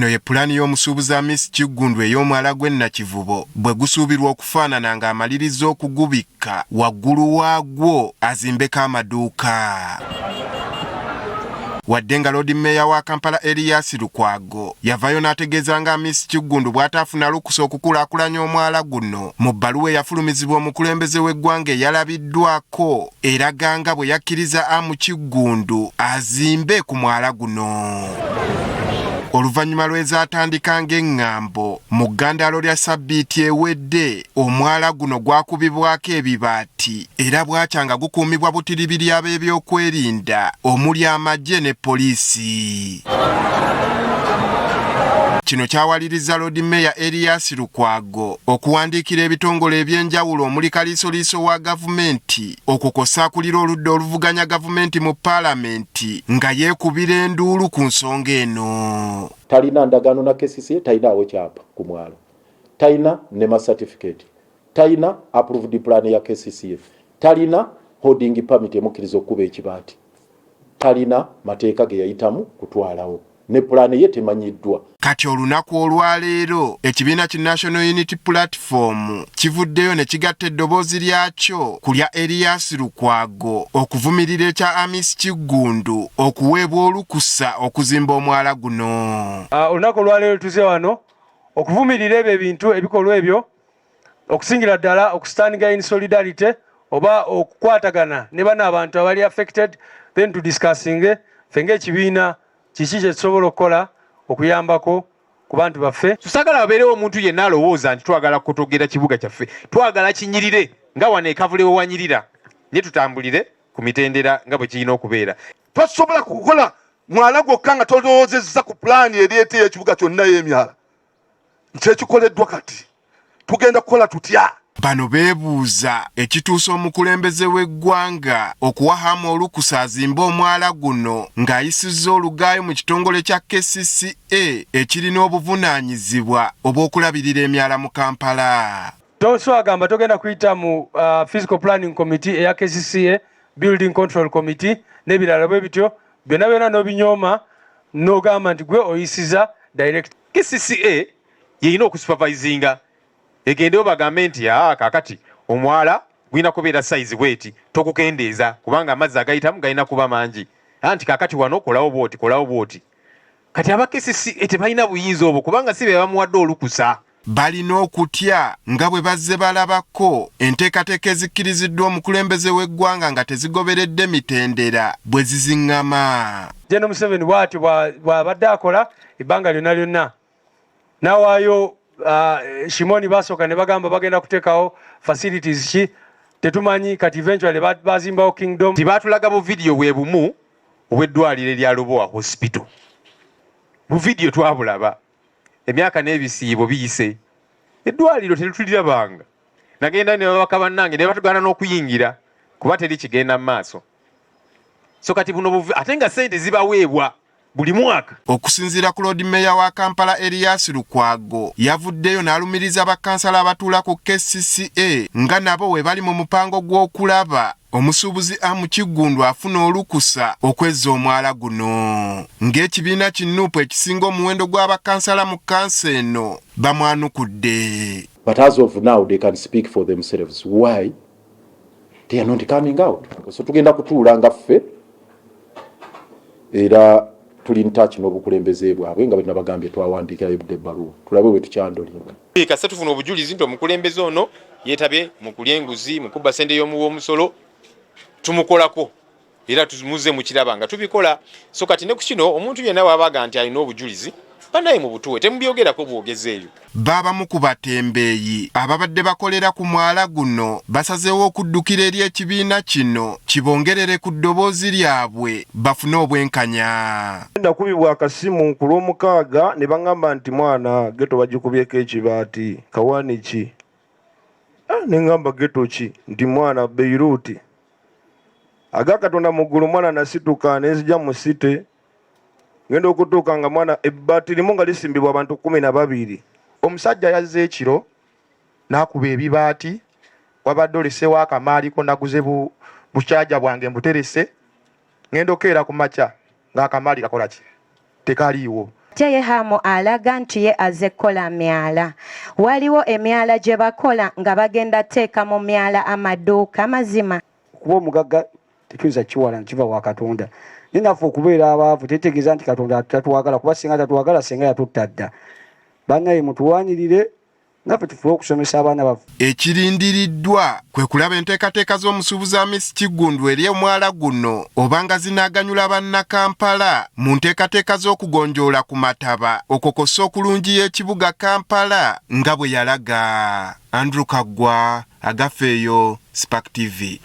Eno ye pulaani y'omusuubuzi Miss Kiggundu ey'omwala gw'e Nakivubo bwe gusuubirwa okufaanana ng'amaliriza okugubikka waggulu waagwo azimbeko amaduuka. Wadde nga Lord Mayor wa Kampala Erias Lukwago yavayo n'ategeeza nga Miss Kiggundu bw'ataafuna lukusa okukulaakulanya omwala guno, mu bbaluwa eyafulumizibwa omukulembeze w'eggwanga eyalabiddwako eraga nga bwe yakkiriza Kiggundu azimbe ku mwala guno. Oluvannyuma lw'ezaatandika ng'eŋŋambo mu ggandaalo lya sabbiiti ewedde, omwala guno gwakubibwako ebibaati era bwakya nga gukuumibwa butiribiri ab'ebyokwerinda omuli amagye ne poliisi. Kino kyawaliriza Lord Mayor Erias Lukwago okuwandiikira ebitongole eby'enjawulo omuli kaliisoliiso wa gavumenti okukosaakulira oludda oluvuganya gavumenti mu paalamenti nga yeekubira enduulu ku nsonga eno. Talina ndagaano na KCCA, talinawo kyapa ku mwalo, talina NEMA certificate, talina approved plan ya KCCA, talina holding permit emukkiriza okukuba ekibaati, talina mateeka ge yayitamu kutwalawo, ne plan ye temanyiddwa. Kati olunaku olwaleero ekibiina ki National Unity Platform kivuddeyo ne kigatta eddoboozi lyakyo ku lya Erias Lukwago okuvumirira ekya Miss Kiggundu okuweebwa olukusa okuzimba omwala guno. Olunaku olwaleero tuze wano okuvumirira ebyo ebintu ebikolwa ebyo, okusingira ddala okustandinga in solidarity oba okukwatagana ne bano abantu abali affected, then to discussing fenge ekibiina kiki kye tusobola okukola okuyambako ku bantu baffe. Tusagala abeerewo omuntu yenna alowooza nti twagala kutogera kibuga kyaffe, twagala kinyirire nga wano ekavule we wanyirira, ne tutambulire ku mitendera nga bwe kirina okubeera. Twasobola kukola mwala gwokka nga tolowoozezza ku pulaani ereeta y'ekibuga kyonna y'emyala. Kyekikoleddwa kati tugenda kukola tutya? Bano beebuuza ekituusa omukulembeze w'eggwanga okuwahamu olukusa azimba omwala guno ng'ayisizza olugaayo mu kitongole kya KCCA ekirina obuvunaanyizibwa obw'okulabirira emyala mu Kampala. Toso agamba togenda kuyita mu Physical Planning Committee eya KCCA, Building Control Committee n'ebirala bwe bityo, byonna byonna n'obinyooma n'ogamba nti gwe oyisiza direct. KCCA yeyina okusupervisinga egendeyo bagambe nti kakati omwala gwina kubeera size bweti, tokukendeeza kubanga amazzi agayitamu galina kuba mangi, anti kakati wano kolawo bwoti. Kati aba KCCA tebalina buyinza obwo kubanga si be bamuwadde olukusa. Balina okutya nga bwe bazze balabako enteekateeka ezikkiriziddwa omukulembeze w'eggwanga nga tezigoberedde mitendera bwe ziziŋŋama. General Museveni bw'atyo bw'abadde akola ebbanga lyonna n'awaayo Shimoni basooka ne bagamba bagenda kuteekawo facilities ki tetumanyi, kati eventually bazimbawo Kingdom. Tibatulaga bu video bwe bumu obw'eddwaliro erya Lobowa Hospital. Bu video twabulaba emyaka n'ebisiibo biyise, eddwaliro terutulirabanga. Nagenda ne babaka bannange ne batugana n'okuyingira kuba teri kigenda mu maaso. So kati buno ate nga ssente zibaweebwa buli mwaka. Okusinziira ku Lord Mayor wa Kampala Erias Lukwago yavuddeyo n'alumiriza bakansala abatuula ku KCCA nga nabo we bali mu mupango gw'okulaba omusuubuzi Kiggundu afuna olukusa okwezza omwala guno. Ng'ekibiina ki Nuupu ekisinga omuwendo gw'abakansala mu kansa eno bamwanukudde. But as of now they can speak for themselves. Why? They are not coming out. So tugenda kutuula nga ffe era tuli in touch n'obukulembeze bwabwe nga bwe bagambye twawandiika ebbaluwa tulabe bwe tukyandolinga. Kasa tufuna obujulizi nti omukulembeze ono yeetabye mu kulya enguzi, mu kubba ssente y'omusolo, tumukolako era tumuze mu kiraba nga tubikola. So kati ne ku kino omuntu yenna bw'abaga nti alina obujulizi banaye mu butuwe temubyogerako bwogezeeyo. Babamu ku batembeeyi ababadde bakolera ku mwala guno basazeewo okuddukira eri ekibiina kino kibongerere ku ddoboozi lyabwe bafune obwenkanya. Ndakubibwa akasimu ku lw'omukaaga ne baŋŋamba nti mwana geto bagikubyeko ekibaati kawaani ki? Ne ŋŋamba geto ki? Nti mwana Beiruti. Agakatonda mu ggulu mwana nasituka ne nzija mu site ngenda okutuuka nga mwana ebbaati limu nga lisimbibwa abantu 12. Omusajja yazze ekiro n'akuba ebibaati, wabadde oleseewo akamaaliko naguze bukyaja bwange mbuterese, ngenda okeera ku makya ng'akamaali kakola ki? Tekaliiwo. ate ye Hamu alaga nti ye aze kukola myala. Waliwo emyala gye bakola nga bagenda teeka mu myala amaduuka mazima. Kuba omugagga tekiyinza kiwala nkiva wa Katonda. Naye naffe okubeera abaavu tetegeeza nti Katonda tatwagala, kuba singa tatwagala singa yatutta dda. Bannaye mutuwaanirire naffe tufube okusomesa abaana baffe. Ekirindiriddwa kwe kulaba enteekateeka z'omusuubuzi Miss Kiggundu eri omwala guno obanga zinaaganyula bannakampala mu nteekateeka z'okugonjoola ku mataba okukosa okulungiya ekibuga Kampala nga bwe yalaga. Andrew Kaggwa, Agafeeyo, Spark TV.